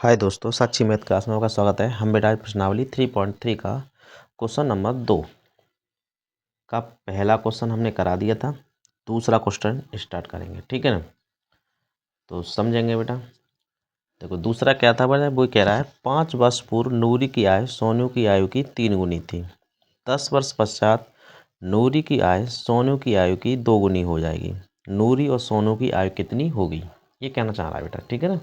हाय दोस्तों, साक्षी math class में आपका स्वागत है। हम बेटा आज प्रश्नावली 3.3 का क्वेश्चन नंबर 2 का पहला क्वेश्चन हमने करा दिया था। दूसरा क्वेश्चन स्टार्ट करेंगे, ठीक है ना। तो समझेंगे बेटा। देखो दूसरा क्या था बेटा, वो कह रहा है 5 वर्ष पूर्व नूरी की आयु सोनू की आयु की 3 गुनी थी। 10 वर्ष पश्चात नूरी की आयु सोनू की आयु की 2 गुनी हो जाएगी। नूरी और सोनू की आयु कितनी होगी, ये कहना चाह रहा है बेटा, ठीक है ना।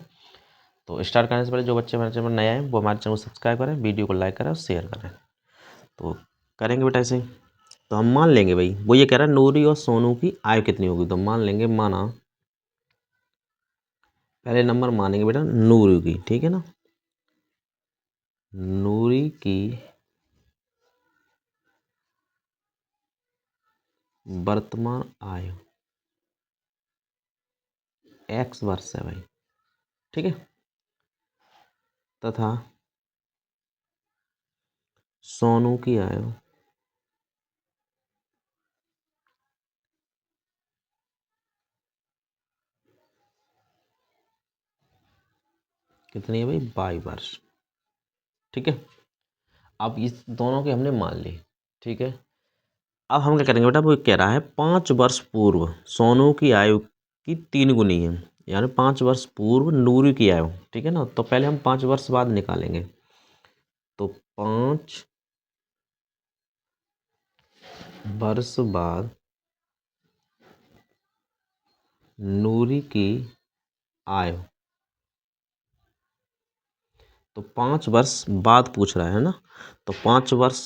तो स्टार्ट करने से पहले जो बच्चे हमारे चैनल नए हैं वो हमारे चैनल को सब्सक्राइब करें, वीडियो को लाइक करें और शेयर करें। तो करेंगे बेटा ऐसे। तो हम मान लेंगे भाई, वो ये कह रहा है नूरी और सोनू की आयु कितनी होगी। तो मान लेंगे, माना पहले नंबर मानेंगे बेटा नूरी की, ठीक है ना। नूरी की वर्तमान आयु x वर्ष है भाई, ठीक है। तथा सोनू की आयु कितनी है भाई, 22 वर्ष, ठीक है। अब इस दोनों के हमने मान ली, ठीक है। अब हम क्या करेंगे बेटा, वो कह रहा है 5 वर्ष पूर्व सोनू की आयु की 3 गुनी है, यानी 5 वर्ष पूर्व नूरी की आयु, ठीक है ना। तो पहले हम 5 वर्ष बाद निकालेंगे। तो 5 वर्ष बाद नूरी की आयु, तो 5 वर्ष बाद पूछ रहा है ना। तो 5 वर्ष,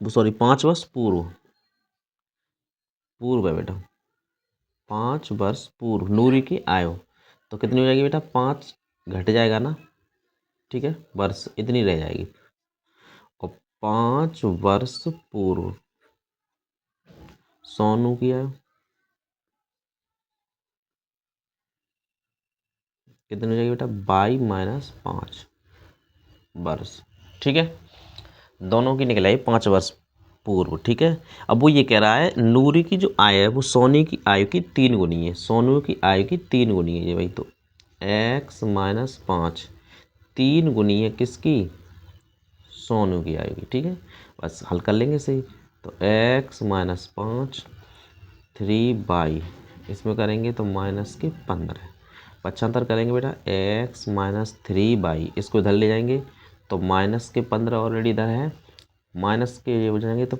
सॉरी 5 वर्ष पूर्व, पूर्व है बेटा। 5 वर्ष पूर्व नूरी की आयु तो कितनी हो जाएगी बेटा, 5 घट जाएगा ना, ठीक है, वर्ष इतनी रह जाएगी। और 5 वर्ष पूर्व सोनू की आयु कितनी हो जाएगी बेटा, 22 - 5 वर्ष, ठीक है। दोनों की निकल आई 5 वर्ष पूर्व, ठीक है। अब वो ये कह रहा है नूरी की जो आयु है वो सोनी की आयु की 3 गुनी है। सोनू की आयु की 3 गुनी है ये भाई। तो x - 5 3 गुनी है किसकी, सोनू की आयु की, ठीक है। बस हल कर लेंगे सही। तो x - 5 3/, इसमें करेंगे तो -15, 75 करेंगे बेटा। x - 3/, इसको इधर ले जाएंगे तो -15 ऑलरेडी इधर है, माइनस के ये हो जाएंगे तो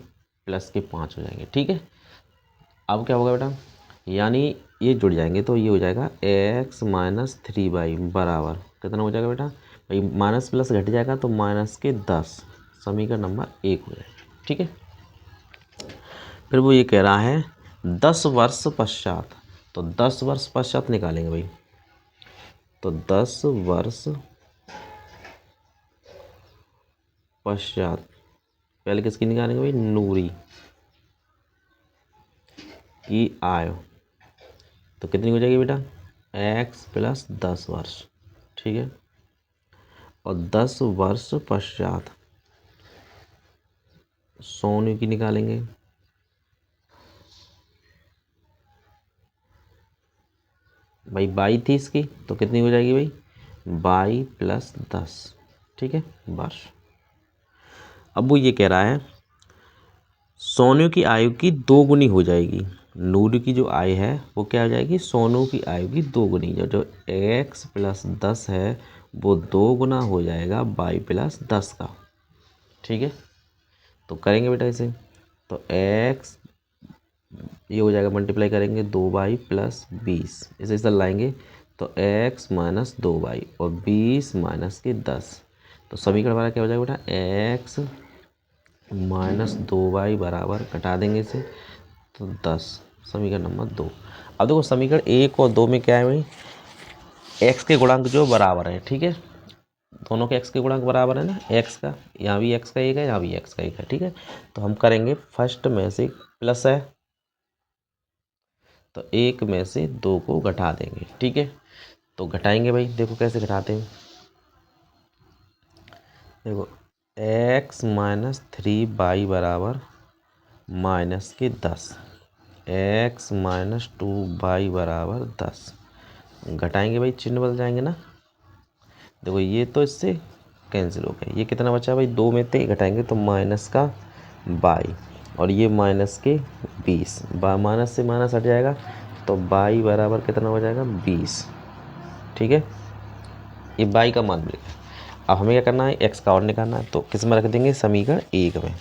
+5 हो जाएंगे, ठीक है। अब क्या होगा बेटा, यानी ये जुड़ जाएंगे तो ये हो जाएगा x - 3/, बराबर कितना हो जाएगा बेटा भाई, माइनस प्लस घट जाएगा तो -10, समीकरण नंबर 1 हो जाएगा, ठीक है। फिर वो ये कह रहा है 10 वर्ष पश्चात, तो 10 वर्ष पश्चात निकालेंगे भाई। तो 10 वर्ष पश्चात पहले किसकी निकालेंगे भाई, नूरी की आयु तो कितनी हो जाएगी बेटा, x + 10 वर्ष, ठीक है। और 10 वर्ष पश्चात सोनू की निकालेंगे। भाई 22 थी इसकी तो कितनी हो जाएगी भाई, 22 + 10, ठीक है, वर्ष। अब वो ये कह रहा है सोनू की आयु की 2 गुनी हो जाएगी। नूरी की जो आयु है वो क्या हो जाएगी, सोनू की आयु की 2 गुनी। जो x + 10 है वो 2 गुना हो जाएगा 22 + 10 का, ठीक है। तो करेंगे बेटा इसे। तो x ये हो जाएगा, मल्टीप्लाई करेंगे 2/, + 20, इसे इधर लाएंगे तो x - 2/, और 20 - 10। तो समीकरण हमारा क्या हो जाएगा बेटा, x - 2/, बराबर घटा देंगे इसे तो 10, समीकरण नंबर 2। अब देखो समीकरण 1 और 2 में क्या है भाई, x के गुणांक जो बराबर है, ठीक है। दोनों के x के गुणांक बराबर है ना, x का यहाँ भी x का 1 है, यहाँ भी x का 1 है, ठीक है। तो हम करेंगे फर्स्ट में से प्लस है तो 1 में से 2 को घटा देंगे, ठीक है। तो घटाएंगे भाई, देखो कैसे घटाते हैं। देखो x - 3/, बराबर -10, x - 2/, बराबर 10, घटाएंगे भाई, चिन्ह बदल जाएंगे ना। देखो ये तो इससे कैंसिल हो गया, ये कितना बचा भाई, 2 में से घटाएंगे तो माइनस का 22 और ये माइनस के 20, माइनस से माइनस हट जाएगा तो 22 बराबर कितना हो जाएगा 20। ठीक है, ये 22 का मान मिल गया। अब हमें क्या करना है, एक्स का और निकालना है, तो किस में रख देंगे, समीकरण 1 में।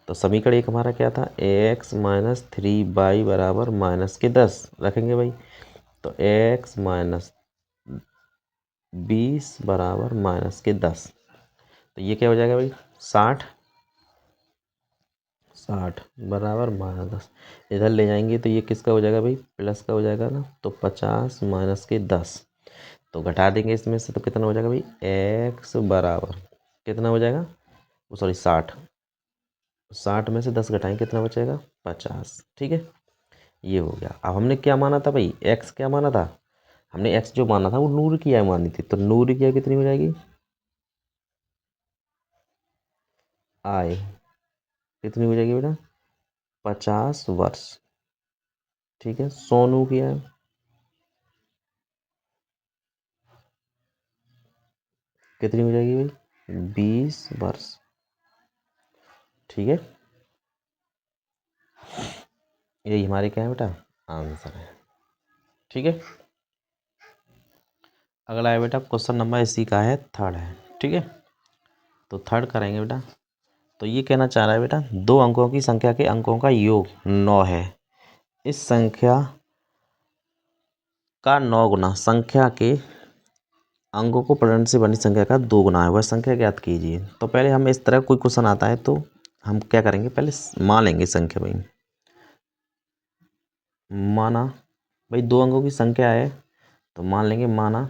तो समीकरण 1 हमारा क्या था, एक्स माइनस 3y बराबर माइनस के 10 रखेंगे भाई। तो एक्स माइनस 20 बराबर माइनस के 10, तो ये क्या हो जाएगा भाई 60 बराबर माइनस 10। इधर ले जाएंगे तो ये किसका हो जाएगा भाई, प्लस का हो जाएगा ना, तो 50 माइनस के 10, तो घटा देंगे इसमें से तो कितना हो जाएगा भाई, एक्स बराबर कितना हो जाएगा, वो सॉरी 60 में से 10 घटाएंगे कितना बचेगा 50। ठीक है, ये हो गया। अब हमने क्या माना था भाई, एक्स क्या माना था, हमने एक्स जो माना था वो नूर की आय मानी थी, तो नूर की आय कितनी हो जाएगी, आय कितनी हो जाएगी बेटा 50 वर्ष। ठीक है, सोनू की आय कितनी हो जाएगी भाई 20 वर्ष। ठीक है, यही हमारे क्या है बेटा आंसर है। ठीक है, अगला है बेटा क्वेश्चन नंबर इसी का है, थर्ड है। ठीक है, तो थर्ड करेंगे बेटा। तो ये कहना चाह रहा है बेटा, 2 अंकों की संख्या के अंकों का योग 9 है, इस संख्या का 9 गुना संख्या के अंकों को पढ़ने से बनी संख्या का 2 गुना है, वह संख्या ज्ञात कीजिए। तो पहले हम इस तरह कोई क्वेश्चन आता है तो हम क्या करेंगे, पहले मान लेंगे संख्या भाई, माना भाई 2 अंकों की संख्या है तो मान लेंगे माना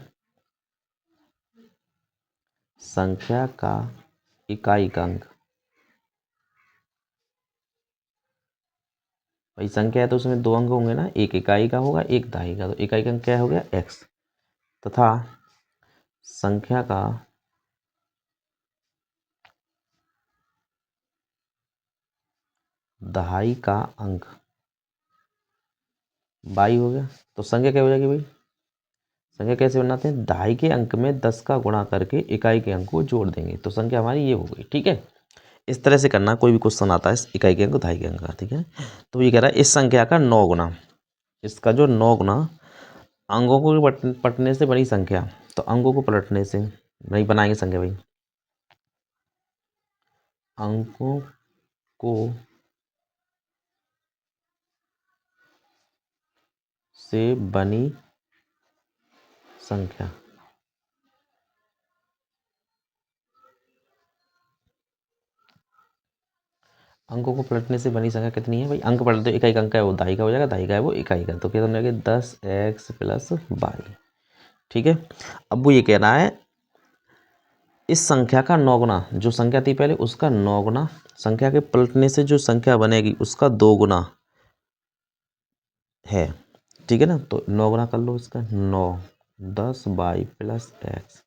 संख्या का इकाई का अंक, भाई संख्या है तो उसमें 2 अंक होंगे ना, एक इकाई का होगा एक दहाई का, तो इकाई का अंक क्या हो गया x, तथा संख्या का दहाई का अंक y हो गया। तो संख्या क्या हो जाएगी भाई, संख्या कैसे बनाते हैं, दहाई के अंक में 10 का गुणा करके इकाई के अंक को जोड़ देंगे, तो संख्या हमारी ये हो गई। ठीक है, इस तरह से करना, कोई भी क्वेश्चन आता है इस इकाई के अंक दहाई के अंक का। ठीक है, तो ये कह रहा है इस संख्या का 9 गुना, इसका जो 9 गुना अंकों को पलटने से बड़ी संख्या, तो अंकों को पलटने से नहीं बनाएंगे संख्या भाई, अंकों को से बनी संख्या, अंकों को पलटने से बनी संख्या कितनी है भाई, अंक पलट दो, इकाई का अंक है वो दहाई का हो जाएगा, दहाई का है वो इकाई का, तो कितना हो जाएगा 10x प्लस 22। ठीक है, अब वो ये कह रहा है इस संख्या का 9 गुना, जो संख्या थी पहले उसका 9 गुना, संख्या के पलटने से जो संख्या बनेगी उसका 2 गुना है। ठीक है ना, तो 9 गुना कर लो इसका, 9 10y प्लस x,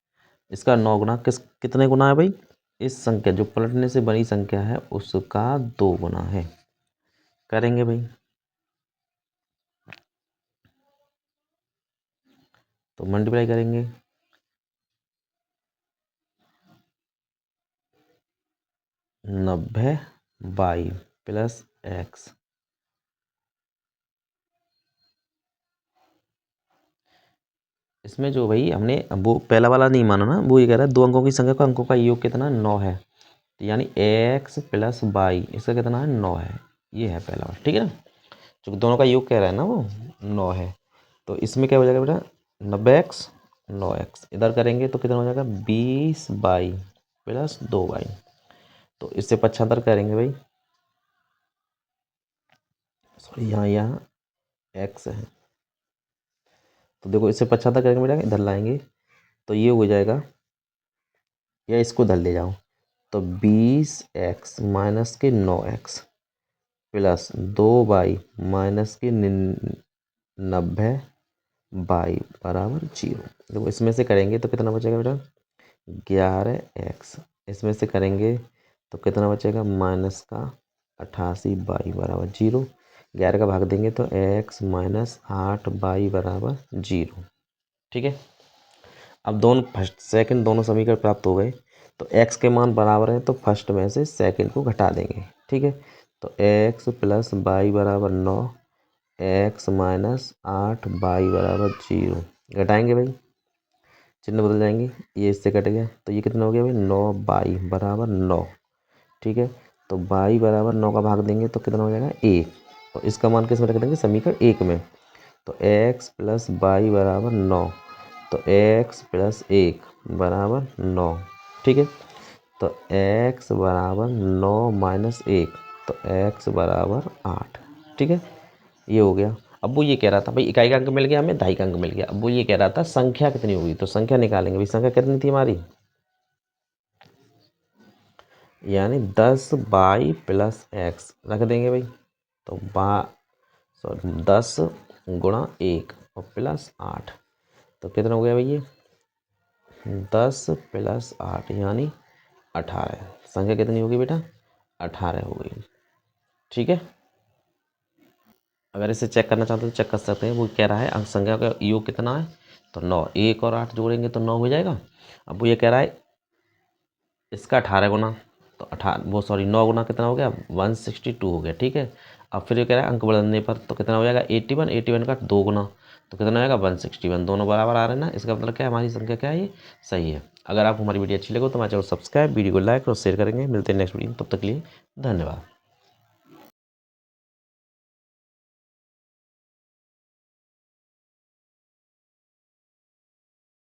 इसका 9 गुना कितने गुना है भाई, इस संख्या जो पलटने से बनी संख्या है उसका 2 गुना है। करेंगे भाई, तो मल्टीप्लाई करेंगे, 90y प्लस x, इसमें जो भाई हमने वो पहला वाला नहीं माना ना, वो ये कह रहा है 2 अंकों की संख्या का अंकों का योग कितना 9 है, तो यानी x प्लस वाई इसका कितना है 9 है, ये है पहला वाला। ठीक है ना, क्योंकि दोनों का योग कह रहा है ना वो 9 है, तो इसमें क्या हो जाएगा बेटा 90x 9x, इधर करेंगे तो कितना हो जाएगा 20y प्लस 2y, तो इससे पक्षांतर करेंगे भाई, सॉरी यहाँ x है, तो देखो इससे पक्षांतर करेंगे बेटा, इधर लाएंगे तो ये हो जाएगा, या इसको इधर ले जाओ तो 20x माइनस के 9x प्लस 2y माइनस के 90y बराबर 0। देखो इसमें से करेंगे तो कितना बचेगा बेटा 11x, इसमें से करेंगे तो कितना बचेगा माइनस का 88y बराबर 0, 11 का भाग देंगे तो x माइनस 8y बराबर 0। ठीक है। अब दोनों फर्स्ट सेकंड दोनों समीकरण प्राप्त हो गए, तो x के मान बराबर है तो फर्स्ट में से सेकंड को घटा देंगे। ठीक है, तो x प्लस वाई बराबर 9, x माइनस 8 वाई बराबर 0। घटाएंगे भाई, चिन्ह बदल जाएंगे, ये इससे कट गया तो ये कितना हो गया भाई 9 वाई बराबर 9। ठीक है, तो वाई बराबर 9 का भाग देंगे तो कितना हो जाएगा 1, और इसका मान किस में रख देंगे समीकरण 1 में। तो x प्लस वाई बराबर 9, तो x प्लस 1 बराबर 9। ठीक है, तो x बराबर 9 माइनस 1, तो x बराबर 8। ठीक है, ये हो गया। अब वो ये कह रहा था भाई इकाई का अंक मिल गया, हमें दहाई का अंक मिल गया। अब वो ये कह रहा था संख्या कितनी होगी, तो संख्या निकालेंगे भाई। संख्या कितनी थी हमारी, यानी 10 बाई प्लस एक्स रख देंगे भाई। तो 10 गुणा 1 और प्लस 8, तो कितना हो गया भाई ये 10 प्लस 8 यानी 18। संख्या कितनी होगी बेटा 18 हो गई। ठीक है, अगर इसे चेक करना चाहते हो तो चेक कर सकते हैं। वो कह रहा है अंक संख्या का योग कितना है, तो 9। 1 और 8 जोड़ेंगे तो 9 हो जाएगा। अब वो ये कह रहा है इसका 18 गुना, तो 9 गुना कितना हो गया 162 हो गया। ठीक है, अब फिर ये कह रहा है अंक बढ़ने पर तो कितना हो जाएगा 81। 81 का 2 गुना तो कितना हो जाएगा 161। दोनों बराबर आ रहे हैं ना, इसका मतलब क्या है हमारी संख्या क्या है ये सही है। अगर आपको हमारी वीडियो अच्छी लगे तो हमारे चैनल सब्सक्राइब, वीडियो को लाइक और शेयर करेंगे। मिलते हैं नेक्स्ट वीडियो, तब तक के लिए धन्यवाद।